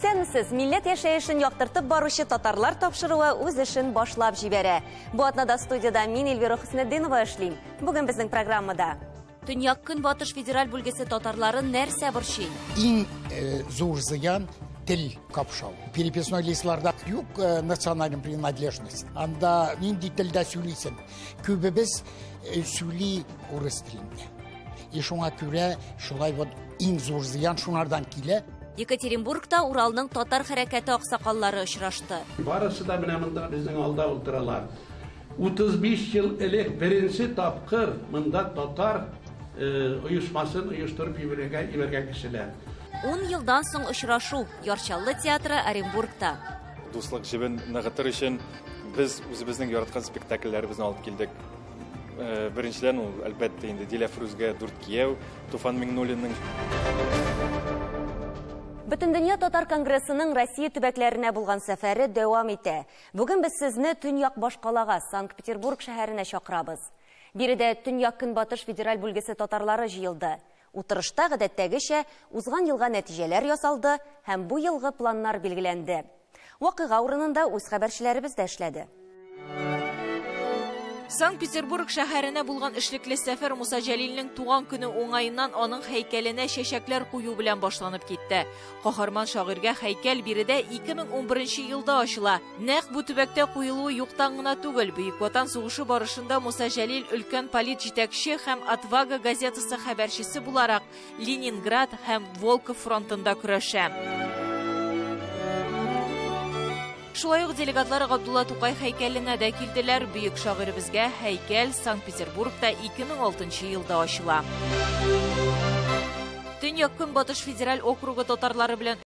Исәнмесез, милләт яшәешен яктыртып баручы татарлар тапшыруы үз эшен башлап җибәрә. Бу атнада студияда мин Эльвира Хөснетдинова эшлим. Бүген безнең программада Төньяк Көнбатыш федераль бүлгесе татарлары нәрсә борчый? Иң зур зыян тел капшау. Переписной листларда юк национальная принадлежность. Анда нинди телдә сөйлисен. Күбебез сөйли урыс телендә. И шуңа күрә шулай вот иң зур зыян шуңардан килә. Екатеринбургта Уралның татар хәрәкәте аксакаллары очрашты. Барысы да менә монда безнең алда утыралар. 35 ел элек беренче тапкыр монда татар оешмасын оештырып ибәргән кешеләр. 10 елдан соң очрашу Ярчаллы театры Оренбургта. Дуслык җебен ныгытыр өчен без үзебезнең яраткан спектакльләребезне алып килдек. Беренчедән ул әлбәттә инде Диля Фрузга Дүрт Кияү, Туфан Миңнуллинның. Бөтендөнья татар конгрессының Россия төбәкләренә булган сәфәре дәвам итә. Бүген без сезне Төньяк башкалага Санкт-Петербург шәһәренә чакырабыз. Биредә Төньяк Көнбатыш федераль бүлгесе татарлары җыелды. Утырышта гадәттәгечә узган елга нәтиҗәләр ясалды һәм бу елгы планнар билгеләнде. Вакыйга урынында үз хәбәрчеләребез дә эшләде. Санкт-Петербург шәһәренә булган эшлекле сәфәр Муса Җәлилнең туган көне уңаеннан аның һәйкәленә чәчәкләр кую белән башланып китте. Каһарман шагыйрьгә һәйкәл биредә 2011 елда ачыла. Нәкъ бу төбәктә куелуы юктан гына түгел. Бөек Ватан сугышы барышында Муса Җәлил өлкән полит җитәкче һәм Отвага газетасы хәбәрчесе буларак Ленинград һәм Волхов фронтында көрәшә. Шулай ук делегатлар Габдулла Тукай һәйкәленә дә килделәр. Бөек шагыйребезгә һәйкәл Санкт-Петербургта 2006 елда ачыла. Төньяк Көнбатыш федераль округы татарлары белән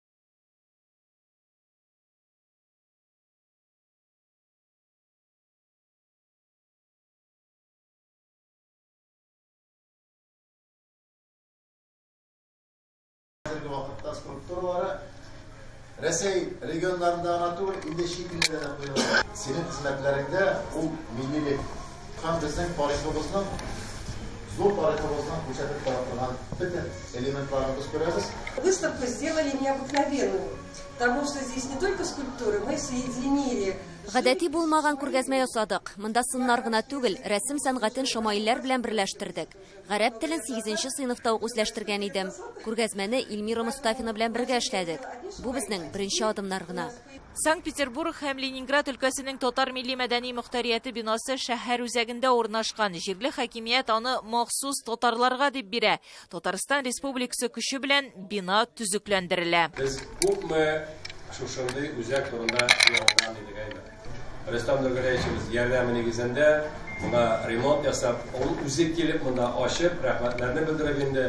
Рәсәй регионларында гына түгел, инде чит илләрдә дә куелган. Синең хезмәтләреңдә ул миллилек һәм безнең тарихыбызның зур тарихыбызның күрсәтеп таратылган бөтен элементларыбыз күрәбез. Выставку сделали необыкновенную, потому что здесь не только скульптуры, мы соединили. Гадәти булмаган күргәзмә ясадык. Монда сыннар гына түгел, рәсем сәнгатен шамаилләр белән берләштердек. Гарәп телен 8нче сыйныфта ук үзләштергән идем. Күргәзмәне Илмира Мустафина белән бергә эшләдек. Бу безнең беренче адымнар гына. Санкт-Петербург һәм Ленинград өлкәсенең татар милли мәдәни мөхтәрияте бинасы шәһәр үзәгендә урнашкан. Җирле хакимият аны махсус татарларга дип бирә. Татарстан Республикасы көче белән бина төзекләндерелә. Без күпме шушындый үзәк турында янган идек әйбәт. Рөстәм Дәүгәрәевич ярдәме нигезендә моңа ремонт ясап, ул үзе килеп монда ачып, рәхмәтләрне белдереп инде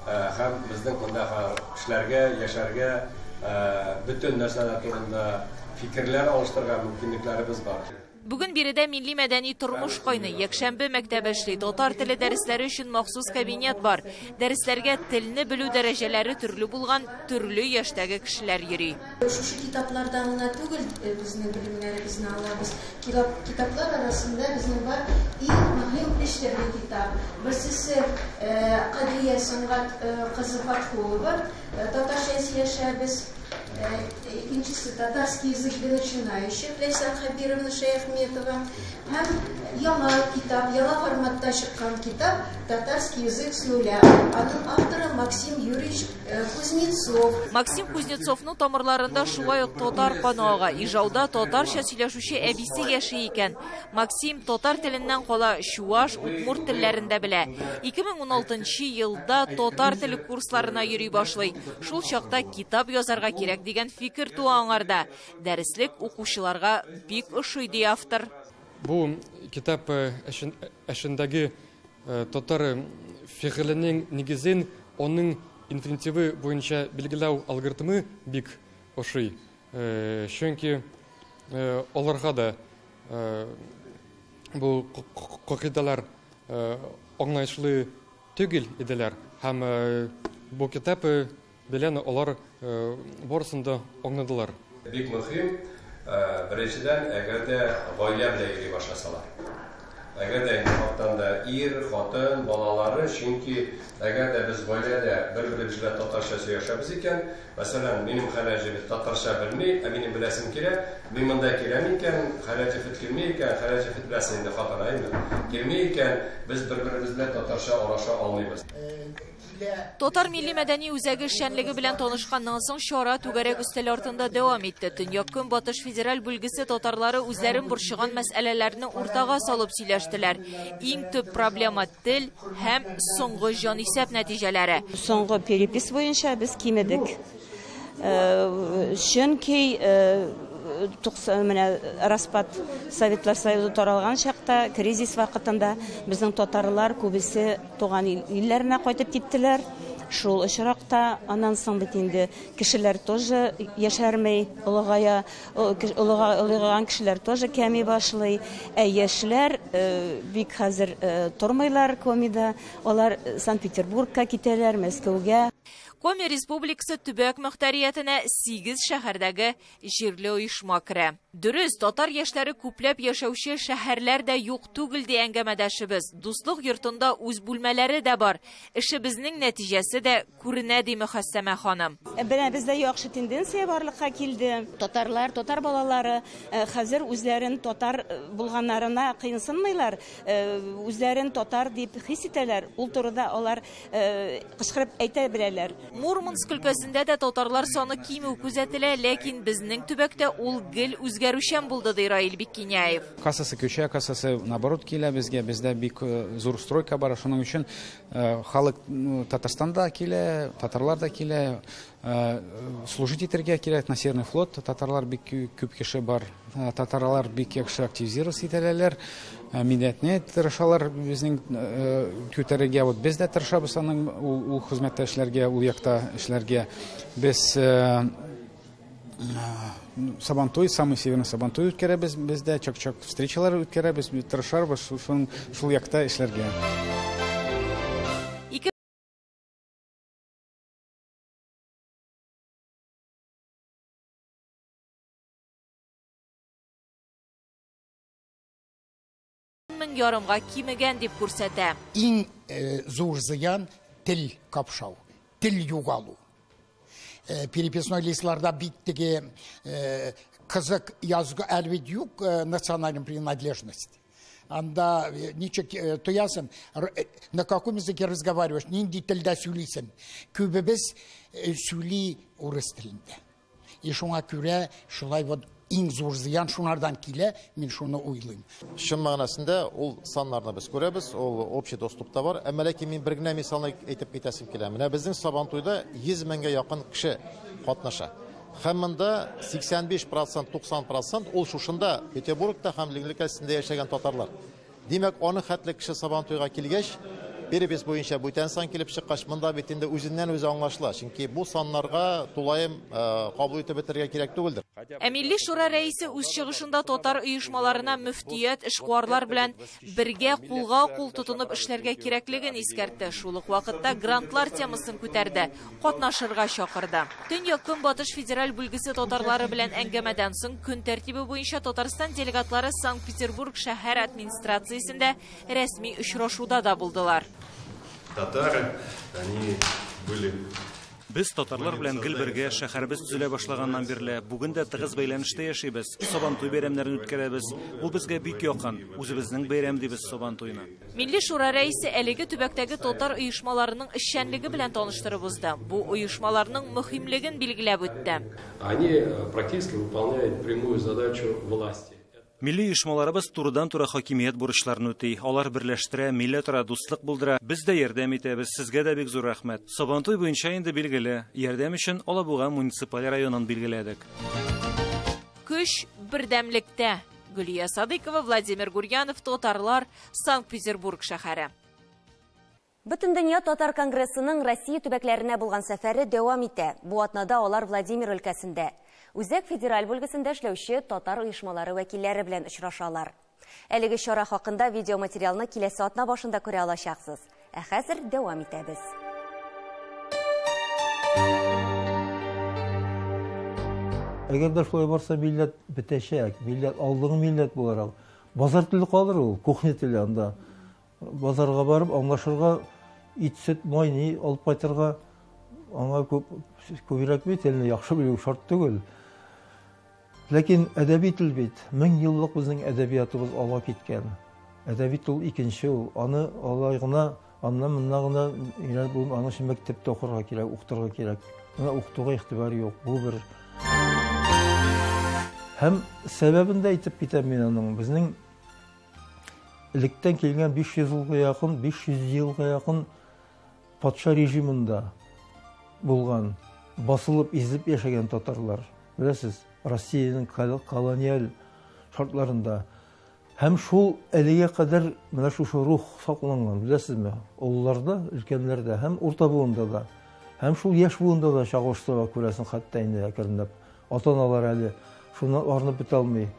һәм безнең монда кешеләргә, яшәргә, бөтен нәрсәләр турында фикерләр алыштырырга мөмкинлекләребез бар. Бүген биредә милли мәдәни тормыш кайный. Якшәмбе мәктәбе эшли. Татар теле дәресләре өчен махсус кабинет бар. Дәресләргә телне белү дәрәҗәләре төрле булган, төрле яшьтәге кешеләр йөри. Шушы китаплардан гына түгел безнең белемнәребезне алабыз. Китаплар арасында безнең бар иң мөһим 3 төрле китап. Берсесе Кадия Сәнгать кызы Фатхова, татарча яшәбез. Икенчесе татарский язык для начинающих, Лейсан Хабировна Шаяхметова. Һәм яңа китап, яңа форматта чыккан китап «Татарский язык с нуля». Аның авторы Максим Юрьевич Кузнецов. Максим Кузнецовның тамырларында шулай ук татар канага, Ижауда татарча сөйләшүче әбисе яши икән. Максим татар теленнән кала чуаш, удмурт телләрендә белә. 2016 елда татар теле курсларына йөри башлый. Шул чакта китап язарга кирәк дигән фикер туа аңарда. Дәреслек укучыларга бик ошый ди автор. Бу китап эшендәге татар фигыленең нигезен, оның инфинитивы буенча билгеләү алгоритмы бик ошый. Чөнки аларга да бу кагыйдалар аңлаешлы түгел иделәр. Һәм бу китап белән алар барысында аңладылар. Бик мөһим, беренчедән, әгәр дә гаилә белән йөри башласалар. Әгәр дә вакыттан да ир, хатын, балалары, чөнки әгәр дә без гаиләдә бер-беребез белән татарча сөйләшәбез икән, мәсәлән, минем хәләҗебез татарча белми, ә минем беләсем килә, мин монда киләм икән, хәләҗебез килми икән, хәләҗебез беләсем инде хатынайым, килми икән, без бер-беребез белән татарча араша алмыйбыз. Татар милли мәдәни үзәге эшчәнлеге белән танышканнан соң чара түгәрәк өстәл артында дәвам итте. Төньяк Көнбатыш федераль бүлгесе татарлары үзләрен борчыган мәсьәләләрне уртага салып сөйләштеләр. Иң төп проблема тел һәм соңгы җанисәп нәтиҗәләре. Соңгы перепис буенча без кимедек. Чөнки распад Советлар Союзы таралган чакта, кризис вакытында безнең татарлар күбесе туган илләренә кайтып киттеләр. Шул очракта аннан соң бит инде кешеләр тоже яшәрмәй, олыган кешеләр тоже кәми башлый. Ә яшьләр бик хәзер тормыйлар Комида, алар Санкт-Петербургка китәләр, Мәскәүгә. Коми Республикасы төбәк мөхтәриятенә 8 шәһәрдәге җирле оешма керә. Дөрес, татар яшьләре күпләп яшәүче шәһәрләр дә юк түгел ди әңгәмәдәшебез. Дуслык йортында үз бүлмәләре дә бар. Эшебезнең нәтиҗәсе дә күренә ди Мөхәссәмә ханым. Бездә яхшы тенденция барлыкка килде. Татарлар, татар балалары хәзер үзләрен татар булганнарына кыйынсынмыйлар. Үзләрен татар дип хис итәләр. Ул турыда алар кычкырып әйтә беләләр. Мурманск өлкәсендә дә татарлар саны кимү күзәтелә, ләкин безнең төбәктә ул гел үзгәрүчән булды ди Раил Биккиняев. Кассасы көчә, кассасы наоборот килә безгә, бездә бик зур стройка бар, шуның өчен халык Татарстанда килә, татарлар да килә, служить итәргә кирәк на Северный флот, татарлар бик күп кеше бар, татарлар бик яхшы активизироваться итәләр, милләтне тырышалар безнең күтәрергә, вот без дә тырышабыз аның ул хезмәттә эшләргә, ул якта эшләргә. Без Сабантуй, самый северный Сабантуй үткәрәбез, бездә чак-чак встречалар үткәрәбез, тырышабыз шул якта эшләргә. Ярымга кимегән дип күрсәтә. Иң зур зыян тел капшау, тел югалу. Переписной листларда бит теге кызык язгы әлбит юк национальной принадлежности. Анда ничек тоясың, на каком языке разговариваешь, нинди телдә сөйлисең. Күбебез сөйли урыс телендә. И шуңа күрә шулай вот иң зур зыян шунардан килә, мин шуны уйлыйм. Шын мәгънәсендә ул саннарны без күрәбез, ул общий доступта бар. Әмма ләкин мин бер генә мисалны әйтеп китәсем килә. Менә безнең Сабантуйда 100 меңгә якын кеше катнаша. Һәм монда 85%, 90% ул шушында Петербургта һәм Ленинкасында яшәгән татарлар. Димәк, аны хәтле кеше Сабантуйга килгәч, перепис буенча бүтән сан килеп чыккач, монда бит инде үзеннән үзе аңлашыла. Чөнки бу саннарга тулаем кабул итеп бетергә кирәк түгелдер. Ә Милли шура рәисе үз чыгышында татар оешмаларына мөфтият, эшкуарлар белән бергә кулга-кул тотынып эшләргә кирәклеген искәртте. Шул ук вакытта грантлар темасын күтәрде, катнашырга чакырды. Төньяк Көнбатыш федераль бүлгесе татарлары белән әңгәмәдән соң көн тәртибе буенча Татарстан делегатлары Санкт-Петербург шәһәр администрациясендә рәсми очрашуда да булдылар. Татары, они были Без татарлар белән гел бергә шәһәрбез төзелә башлаганнан бирле бүген дә тыгыз бәйләнештә яшибез. Сабантуй бәйрәмнәрен үткәрәбез. Ул безгә бик якын. Үзебезнең бәйрәм дибез Сабантуйны. Милли шура рәисе әлеге төбәктәге татар оешмаларының эшчәнлеге белән таныштырып узды. Бу оешмаларның мөһимлеген билгеләп үтте. Они практически выполняют прямую задачу власти. Милли оешмаларыбыз турыдан-туры хакимият бурычларын үти. Алар берләштерә, милләтара дуслык булдыра. Без дә ярдәм итәбез. Сезгә дә бик зур рәхмәт. Сабантуй буенча инде билгеле. Ярдәм өчен Алабуга муниципаль районын билгеләдек. Көч бердәмлектә. Гөлия Садыкова, Владимир Гурьянов, татарлар, Санкт-Петербург шәһәре. Бөтендөнья татар конгрессының Россия төбәкләренә булган сәфәре дәвам итә. Бу атнада алар Владимир өлкәсендә. Үзәк федераль бүлгесендә эшләүче татар оешмалары вәкилләре белән очрашалар. Әлеге чара хакында видеоматериалны киләсе атна башында күрә алачаксыз. Ә хәзер дәвам итәбез. Әгәр дә шулай барса, милләт бетәчәк, милләт алдыгы милләт булар. базар тілі қалыр ол, кухня тілі анда. Базарға барып, аңлашырға, ит, сүт, май, не алып қайтырға, аңа көбірек бейт, әліне яқшы білеу шарт түгіл. Ләкин әдәби тіл бейт, 1000 еллық біздің әдәбиятыбыз ала кеткен. Әдәби тіл икенші ол, аны алайғына, анна ғына, аны үшін мәктепті оқырға керек, ұқтырға керек. Ана ұқтыға иқтибары жоқ, бұл бір. Һәм сәбәбін де айтып кетем мен аның. Біздің іліктен келген 500 жылға яқын патша режимында болған, басылып, изіп яшеген татарлар. Білесіз, Россияның колониал шартларында. Һәм шул әліге қадар менә шушы рух сакланган, білесіз ме? Олларда, үлкенлерде, һәм урта буында да, һәм шул яш буында да чагыштыра күрәсең, хәтта инде әкренләп. Ата-аналар әле шуны арнып бетә алмый.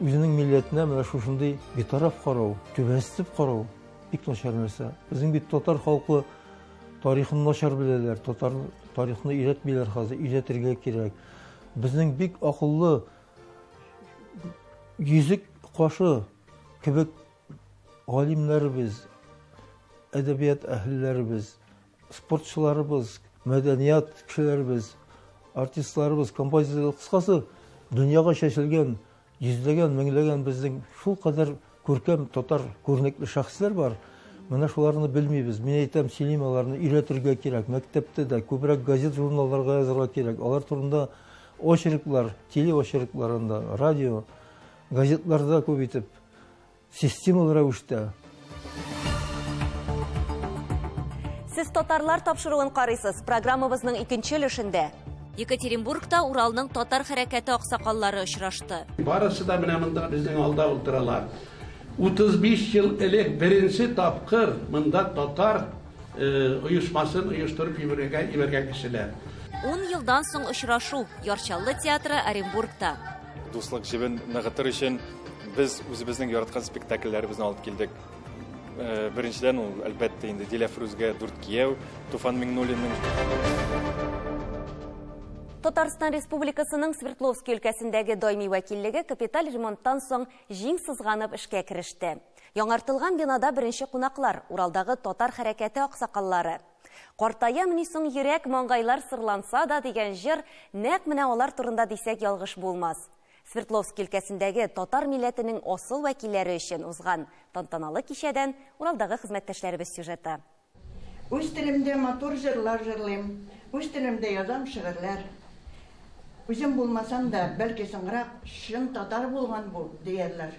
Үзенең милләтенә менә шушындый битараф карау, түбәстеп карау бик начар нәрсә. Безнең бит татар халкы тарихын начар беләләр, татар тарихны өйрәтмиләр хәзер, өйрәтергә кирәк. Безнең бик акыллы yüzük qaşı kibik alimlərimiz, ədəbiyyat əhllərimiz, sportçularımız, mədəniyyat kişilərimiz, artistlarımız, kompozitörlər, qısqası dünyaya şəşilgən, yüzləgən, mingləyən bizдің şul qədər көркем татар көрнеклі şəxslər var. Менә шуларны белмибез. Мен әйтәм, синемаларны өйрәтергә кирәк, мәктәптә дә күбрәк газет, журналларга язырга кирәк. Алар турында очерклар, телеочеркларында, радио, газетларда көбейтіп, системалы рәвештә. Сіз татарлар тапшыруын карыйсыз. Программабызның икенче өлешендә Екатеринбургта Уралның татар хәрәкәте аксакаллары очрашты. Барысы да менә монда безнең алда ултыралар. 35 ел элек беренче тапкыр монда татар оешмасын оештырып ибәргән кешеләр. 10 елдан соң очрашу Ярчаллы театры Оренбургта. Дуслык җебен ныгытыр өчен без үзебезнең яраткан спектакльләребезне алып килдек. Беренчедән ул әлбәттә инде Диләфрүзгә Дүрт кияү, Туфан Миңнуллинның. Татарстан Республикасының Свердловск өлкәсендәге даими вәкиллеге капиталь ремонттан соң җиң сызганып эшкә кереште. Яңартылган бинада беренче кунаклар Уралдагы татар хәрәкәте аксакаллары. Картая менә соң йөрәк маңгайлар сырланса да дигән җыр нәкъ менә алар турында дисәк ялгыш булмас. Свердловск өлкәсендәге татар милләтенең асыл вәкилләре өчен узган тантаналы кичәдән Уралдагы хезмәттәшләребез сюжеты. Үз телемдә матур җырлар җырлыйм, үз телемдә язам шигырьләр. Үзем булмасам да, бәлки соңрак шын татар булган бу диярләр.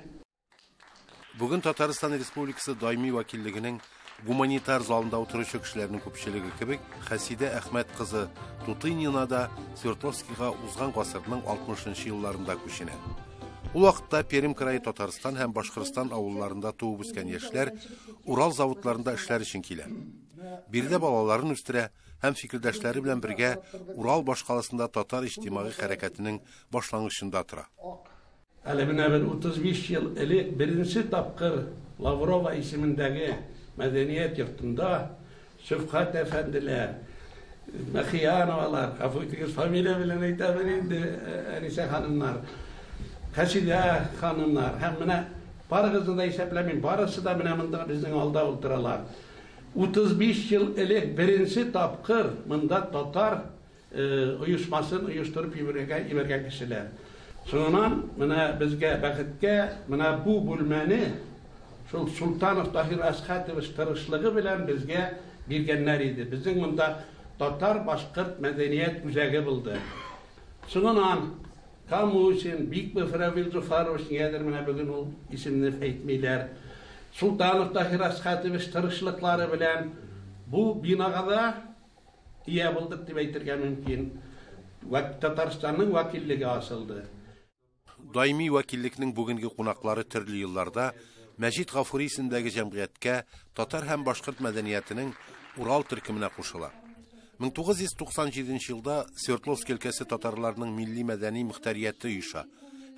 Бүген Татарстан Республикасы даими вәкиллегенең гуманитар залында утыручы кешеләрнең күпчелеге кебек, Хәсидә Әхмәт кызы Тутынинада Свердловскига узган гасырның 60нчы елларында күченә. Ул вакытта Пермь крае Татарстан һәм Башкортстан авылларында туып үскән яшьләр Урал заводларында эшләр өчен килә. Бирдә балаларын үстерә һәм фикердәшләре белән бергә Урал башкаласында татар иҗтимагый хәрәкәтенең башлангычында тора. Әле менә 35 ел элек беренче тапкыр Лаврова исемендәге мәдәният йортында Шөфкать әфәнделәр, Мәхияновалар, афуйтыгыз фамилия белән әйтәмен инде, Әнисә ханымнар, Хәсидә ханымнар, һәм менә барыгызны да исәпләмим, барысы да менә монда безнең алда ултыралар. 35 ел элек беренче тапкыр монда татар оешмасын оештырып ибәргән кешеләр. Соңыннан менә безгә бәхеткә менә бу бүлмәне шул Султанов Таһир Әсхәтович тырышлыгы белән безгә биргәннәр иде. Безнең монда татар башкорт мәдәният үзәге булды. Соңыннан Камусин, Бикбев Равил Зуфарович ягъдер менә бүген ул исемне әйтмиләр. Султанов Таһир Әсхәтович тырышлыклары белән бу бинага да ия булдык дип әйтергә мөмкин. Татарстанның вәкиллеге асылды. Даими вәкиллекнең бүгенге кунаклары төрле елларда Мәҗит Гафури исемендәге җәмгыятькә татар һәм башкорт мәдәнияtenең Урал төркеменә кушыла. 1997 елда Свердловск өлкәсе татарларының милли мәдәни мөхтәрияте оеша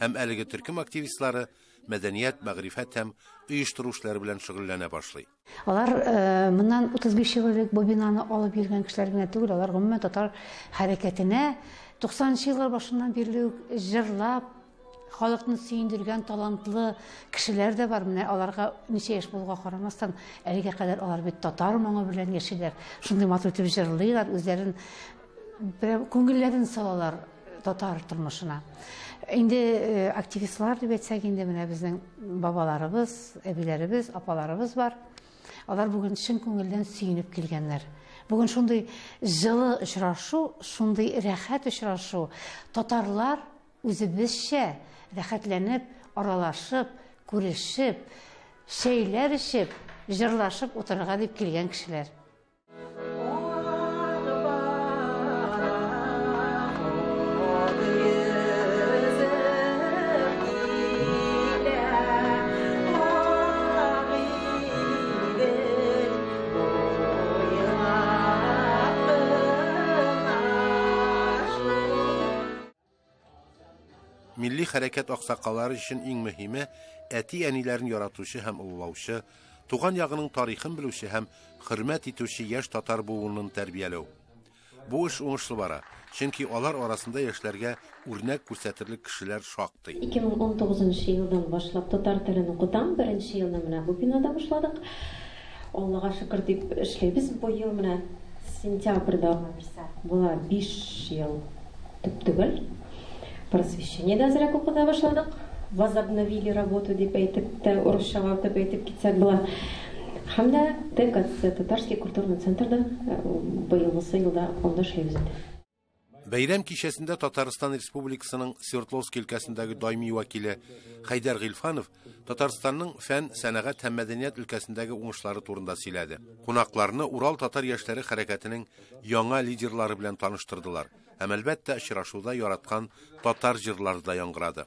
һәм әлеге төркем активистлары мәдәният, мәгърифәт һәм оештыручылар белән шөгыльләнә башлый. Алар моннан 35 ел элек бу бинаны алып йөргән кешеләр генә түгел, алар гомумән татар хәрәкәтенә 90 еллар башыннан бирле җырлап, халыкны сөендергән талантлы кешеләр дә бар. Менә аларга ничә яшь булуга карамастан, әлегә кадәр алар бит татар моңы белән яшиләр. Шундый матур итеп җырлыйлар, үзләрен күңелләрен салалар татар тормышына. Инде активистлар дип әйтсәк, инде менә безнең бабаларыбыз, әбиләребез, апаларыбыз бар. Алар бүген чын күңелдән сөенеп килгәннәр. Бүген шундый җылы очрашу, шундый рәхәт очрашу. Татарлар үзебезчә рәхәтләнеп, аралашып, күрешеп, шәйләр эчеп, җырлашып утырырга дип килгән кешеләр. Milli hərəkət ağsaqqalları üçün ən mühimi əti-ənilərin yaratışı həm ululauşı, tuğan yağının tarixin bilüşü həm xürmət etüşü yaş tatar buğunun tərbiyələu. Bu iş oңышлы bara, çünki onlar arasında yaşlarga örnek göstərilik kişilər şaqdı. 2019 yıldan başlap tatar tilini okutam, birinci yılda mına bu binada başladık. Allah'a şükür deyip işleybiz. Bu yıl mına sentyabrda bula 5 yıl tüptügül. Просвещение да зря куда başladık. Возобновили работу деп айтып та урысчага деп айтып кетсек була. Һәм дә ТКЦ Татарский культурный центрда быелгысы елда онда эшләйбез. Бәйрәм кичәсендә Татарстан Республикасының Свердловск өлкәсендәге даими вәкиле Хайдар Гыйлфанов Татарстанның фән, сәнәгать һәм мәдәният өлкәсендәге уңышлары турында сөйләде. Кунакларны Урал татар яшьләре хәрәкәтенең яңа лидерлары белән таныштырдылар. Һәм әлбәттә очрашуда яраткан татар җырлары да яңгырады.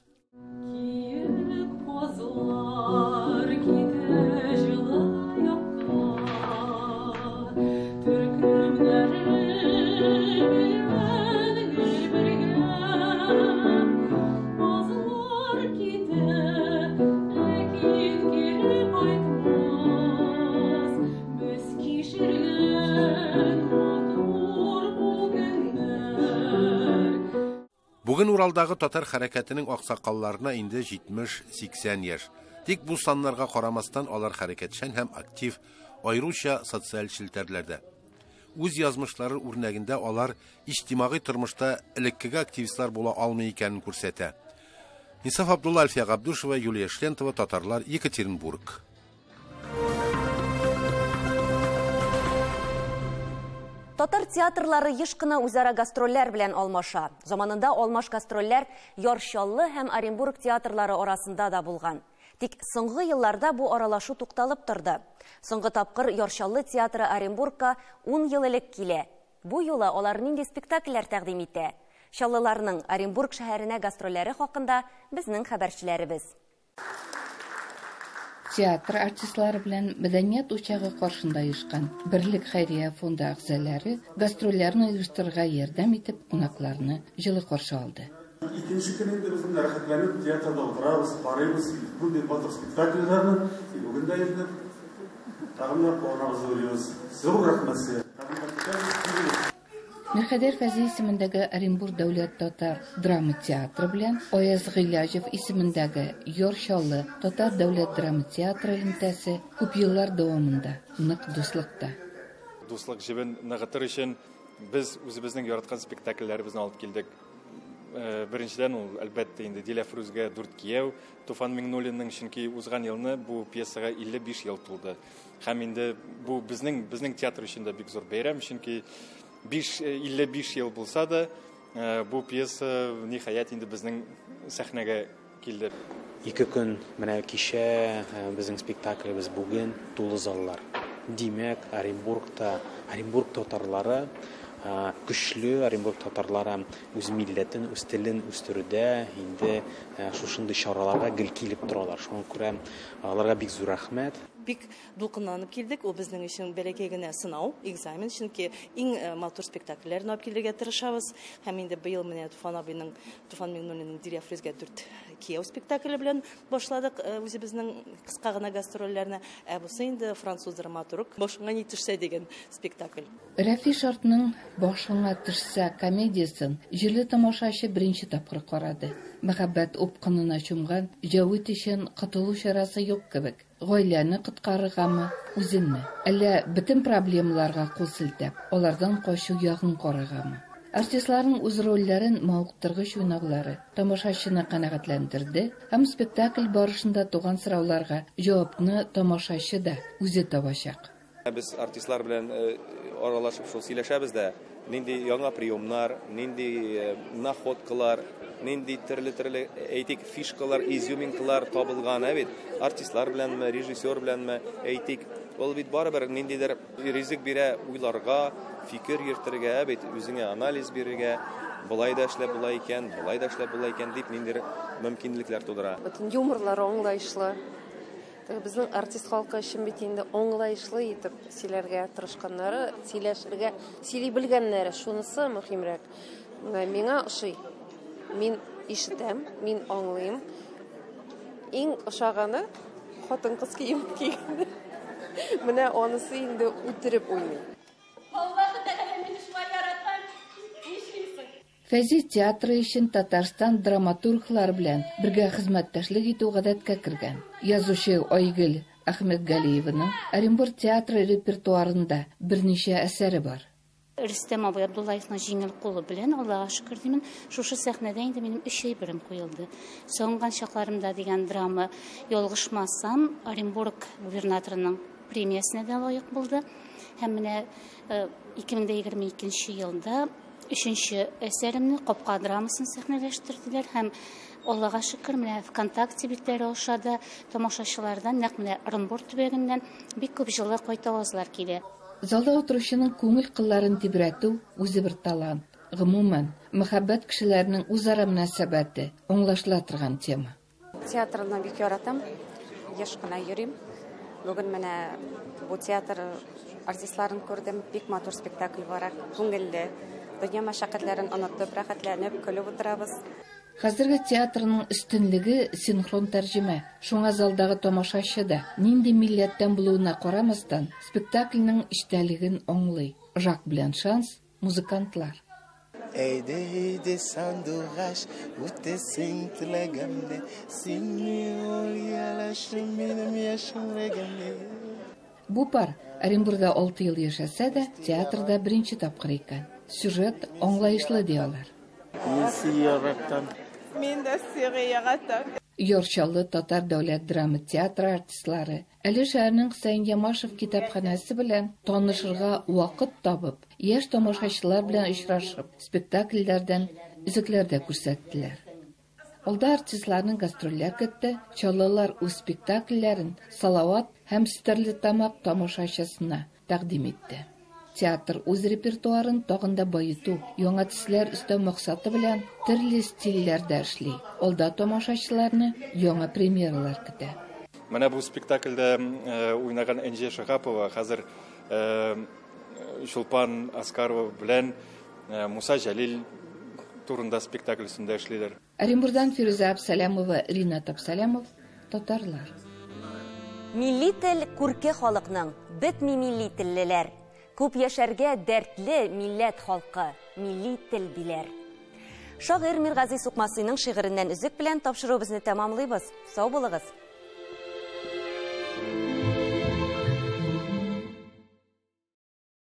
Bugün Uralдағы татар хәрәкәтенең аксакалларына инде 70-80 яшь. Тик бу саннарга карамастан алар хәрәкәтчән һәм актив, аеруча социаль челтәрләрдә. Үз язмышлары үрнәгендә алар иҗтимагый тормышта элеккеге активистлар була алмый икәнен күрсәтә. Инсаф Абдулла, Альфия Габдушева, Юлия Шлентова, Татарлар, Екатеринбург. Татар театрлары еш кына үзара гастрольләр белән алмаша. Заманында алмаш гастрольләр Яршаллы һәм Оренбург театрлары арасында да булган. Тик соңгы елларда бу аралашу тукталып торды. Соңгы тапкыр Яршаллы театры Оренбургка 10 ел элек килә. Бу юлы алар нинди спектакльләр тәкъдим итә? Шаллыларның Оренбург шәһәренә гастрольләре хакында безнең хәбәрчеләребез. Театр артистлары белән мәдәният учагы каршында оешкан Бирлек хәйрия фонды әгъзалары гастрольләрне оештырырга ярдәм итеп кунакларны җылы каршы алды. Икенче көнне безнең рәхәтләнеп театрда утырабыз, барабыз, күп батыр спектакльләрне, бүген дә инде тагын да барабыз уйлыйбыз. Зур рәхмәт сезгә. Мирхәйдәр Фәзи исемендәге Оренбург дәүләт татар драма театры белән Аяз Гыйләҗев исемендәге Яршаллы татар дәүләт драма театры элемтәсе күп еллар дәвамында нык дуслыкта. Дуслык җебен ныгытыр өчен без үзебезнең яраткан спектакльләребезне алып килдек. Беренчедән ул әлбәттә инде Дилә Фрузга Дүрт кияү, Туфан Миңнуллинның чөнки узган елны бу пьесага 55 ел тулды. Һәм инде бу безнең театр өчен дә бик зур бәйрәм, чөнки 55 ел булса да, бу пьеса ниһаять инде безнең сәхнәгә килде. 2 көн менә кичә безнең спектаклебез бүген тулы заллар. Димәк, Оренбург татарлары көчле, Оренбург татарлары үз милләтен, үз телен үстерүдә инде шушындый чараларга гел килеп торалар. Шуңа күрә аларга бик зур рәхмәт. бик дулкынланып килдек. Ул безнең өчен бәләкәй генә сынау, экзамен, чөнки иң матур спектакльләрне алып килергә тырышабыз. Һәм инде быел менә Туфан Миңнуллинның Диләфрүзгә 4 Кияү спектакле белән башладык үзебезнең кыска гына гастрольләрне. Бусы инде француз драматург башыңа ни төшсә дигән спектакль. Рәфи Шартның башыңа төшсә комедиясын җирле тамашачы беренче тапкыр карады. Мәхәббәт упкынына чумган Җавит өчен кытылу чарасы юк кебек. Гаиләне коткарыргамы, үзенне, әллә бөтен проблемаларга кул селтәп, алардан качу ягын карагамы? Артистларның үз рольләрен мавыктыргыч уйнаулары тамашачыны канәгатьләндерде һәм спектакль барышында туган сорауларга җавапны тамашачы да үзе табачак. Без артистлар белән аралашып шул сөйләшәбез дә, нинди яңа приемнар, нинди находкалар, нинди төрле әйтик фишкалар, изюминкалар табылган, бит артистлар беләнме, режиссер беләнме әйтик, ул бит барыбер ниндидер ризык бирә уйларга, фикер йөртергә, бит үзеңә анализ бирергә, булай да эшләп була икән, булай да эшләп була икән дип ниндидер мөмкинлекләр тудыра. Бөтен юморлар аңлаешлы. Безнең артист халкы өчен бит инде аңлаешлы итеп сөйләргә тырышканнары, сөйләшергә, сөйли белгәннәре, шунысы мөһимрәк. Миңа ошый. Мин ишетәм, мин аңлыйм. Иң ошаганы хатын-кыз кием кигән. Менә анысы инде үтереп уйный. Фәзи театры өчен Татарстан драматурглары белән бергә хезмәттәшлек итү гадәткә кергән. Язучы Айгөл Әхмәтгалиеваның Оренбур театры репертуарында берничә әсәре бар. Рөстәм абый Абдуллаевның җиңел кулы белән, Аллага шөкер димен, шушы сәхнәдә инде минем 3 ай берем куелды. Соңган чакларымда дигән драма ялгышмасам, Оренбург губернаторының премиясенә дә лаек булды. Һәм менә 2022 елда 3нче әсәремне Капка драмасын сәхнәләштерделәр һәм Аллага шөкер, менә ВКонтакте битләре аша да тамашачылардан, нәкъ менә Оренбур төбәгеннән бик күп җылы кайтавазлар килә. Залда утыручының күңел кылларын тибрәтү үзе бер талант. Гомумән, мәхәббәт кешеләрнең үзара мөнәсәбәте аңлашыла торган тема. Театрны бик яратам. Яш кына йөрим. Бүген менә бу театр артистларын күрдем. Бик матур спектакль бара. Күңелле. Дөнья мәшәкатьләрен онытып, рәхәтләнеп, көлеп утырабыз. Хәзерге театрның өстенлеге синхрон тәрҗемә. Шуңа залдагы тамашачы да нинди милләттән булуына карамастан спектакльнең иштәлеген аңлый. Жак белән Шанс музыкантлар. Әйдә сандугаш, үтәсең теләгәмне, синең ялашым минем яшем рәгәмне. Бу пар Оренбургда 6 ел яшәсә дә, театрда беренче тапкыр икән. Сюжет аңлаешлы диалар. Мин дә сиңа яратам. Йорчаллы Татар дәүләт драма театры артистлары әле шәһәрнең Хусейн Ямашев китапханәсе белән танышырга вакыт табып, яшь тамашачылар белән очрашып, спектакльләрдән үзекләрдә күрсәттеләр. Алда артистларның гастрольләр көтте, чаллылар үз спектакльләрен Салават һәм Стәрлетамак тамашачысына тәкъдим итте. Театр үз репертуарын тагында байыту, яңа төсләр өстәү максаты белән төрле стильләрдә эшли. Алда тамашачыларны яңа премьералар көтә. Менә бу спектакльдә уйнаган Энҗе Шахапова хәзер Шулпан Аскарова белән Муса Җәлил турында спектакль өстендә эшлиләр. Оренбургдан Фируза Абсалямова, Ринат Абсалямов, татарлар. Милли тел күрке халыкның, бетми милли теллеләр. Күп яшәргә дәртле милләт халкы, милли тел биләр. Шагыйрь Миргазый Сукмасыйның шигыреннән үзек белән тапшыруыбызны тәмамлыйбыз. Сау булыгыз.